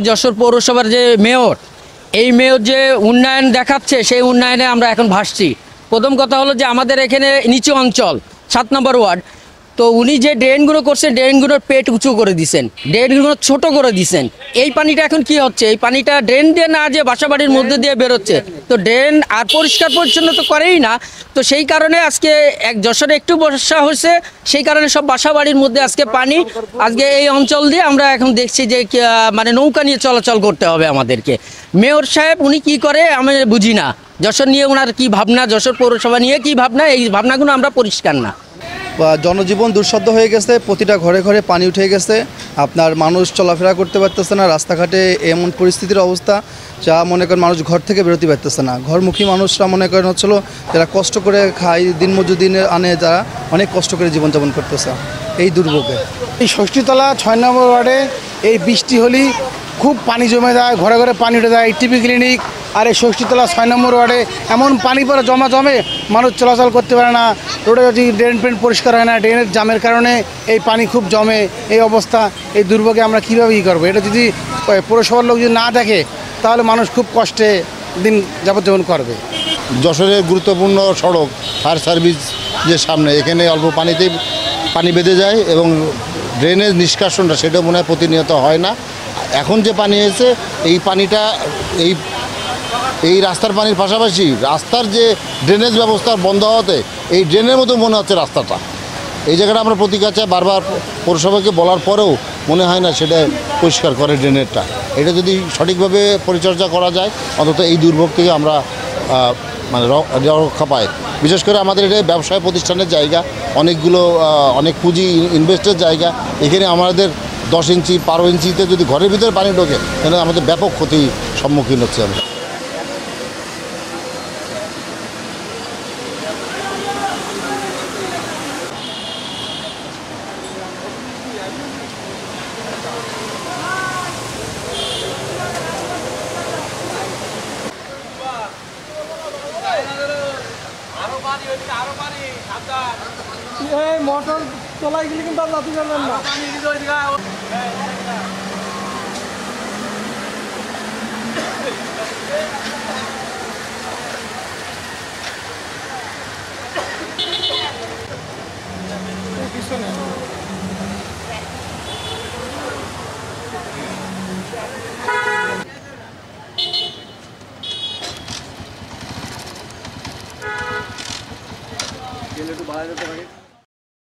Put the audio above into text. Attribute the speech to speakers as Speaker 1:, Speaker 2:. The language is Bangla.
Speaker 1: যশোর পৌরসভার যে মেয়র, এই মেয়র যে উন্নয়ন দেখাচ্ছে সেই উন্নয়নে আমরা এখন ভাসছি। প্রথম কথা হলো যে আমাদের এখানে নিচু অঞ্চল 7 নম্বর ওয়ার্ড, তো উনি যে ড্রেনগুলো করছে ড্রেনগুলোর পেট উঁচু করে দিছেন, ড্রেনগুলো ছোট করে দিছেন। এই পানিটা এখন কি হচ্ছে, এই পানিটা ড্রেন দিয়ে না যে বাসাবাড়ির মধ্যে দিয়ে বেরোচ্ছে, তো ড্রেন আর পরিষ্কার পরিচ্ছন্ন তো করেই না। তো সেই কারণে আজকে যশোরে একটু বর্ষা হয়েছে, সেই কারণে সব বাসাবাড়ির মধ্যে আজকে পানি। আজকে এই অঞ্চল দিয়ে আমরা এখন দেখছি যে মানে নৌকা নিয়ে চলাচল করতে হবে আমাদেরকে। মেয়র সাহেব উনি কি করে আমি বুঝি না, যশোর নিয়ে ওনার কি ভাবনা, যশোর পৌরসভা নিয়ে কি ভাবনা, এই ভাবনাগুলো আমরা পরিষ্কার না।
Speaker 2: জনজীবন দুঃসাধ্য হয়ে গেছে, প্রতিটা ঘরে ঘরে পানি উঠে গেছে, আপনার মানুষ চলাফেরা করতে পারতেছে না, রাস্তাঘাটে এমন পরিস্থিতির অবস্থা যা মনে করেন মানুষ ঘর থেকে বেরোতে পারতেছে না। ঘরমুখী মানুষরা মনে করেন হচ্ছিল যারা কষ্ট করে খায়, দিনমজুর দিনে আনে, যারা অনেক কষ্ট করে জীবনযাপন করতেছে এই দুর্ভোগে।
Speaker 3: এই ষষ্ঠীতলা 6 নম্বর ওয়ার্ডে এই বৃষ্টি হলেই খুব পানি জমে যায়, ঘরে ঘরে পানি উঠে যায়। টিবি ক্লিনিক আর এই ষষ্ঠীতলা 6 নম্বর ওয়ার্ডে এমন পানি পরে জমে মানুষ চলাচল করতে পারে না। রোডে যদি ড্রেন ফ্রেন পরিষ্কার হয় না, ড্রেনের জামের কারণে এই পানি খুব জমে। এই অবস্থা, এই দুর্ভোগে আমরা কীভাবে করবো? এটা যদি পৌরসভার লোক যদি না দেখে তাহলে মানুষ খুব কষ্টে দিন যাপন করবে।
Speaker 4: যশোরের গুরুত্বপূর্ণ সড়ক ফায়ার সার্ভিস যে সামনে, এখানে অল্প পানিতেই পানি বেঁধে যায় এবং ড্রেনেজ নিষ্কাশনটা সেটা মনে হয় প্রতিনিয়ত হয় না। এখন যে পানি এসে এই পানিটা এই রাস্তার পানির পাশাপাশি রাস্তার যে ড্রেনেজ ব্যবস্থা বন্ধ হওয়াতে এই ড্রেনের মতো মনে হচ্ছে রাস্তাটা। এই জায়গাটা আমরা প্রতিকার চাই, বারবার পৌরসভাকে বলার পরেও মনে হয় না সেটা পরিষ্কার করে ড্রেনেরটা। এটা যদি সঠিকভাবে পরিচর্যা করা যায় অন্তত এই দুর্ভোগ থেকে আমরা মানে রক্ষা পাই। বিশেষ করে আমাদের এটা ব্যবসায় প্রতিষ্ঠানের জায়গা, অনেকগুলো অনেক পুঁজি ইনভেস্টের জায়গা। এখানে আমাদের 10 ইঞ্চি 12 ইঞ্চিতে যদি ঘরের ভিতরে পানি ঢোকে তাহলে আমাদের ব্যাপক ক্ষতির সম্মুখীন হচ্ছে আমরা।
Speaker 5: মোটর চলাই গেলে কিন্তু আর লাথি পারবেন না। পিছনে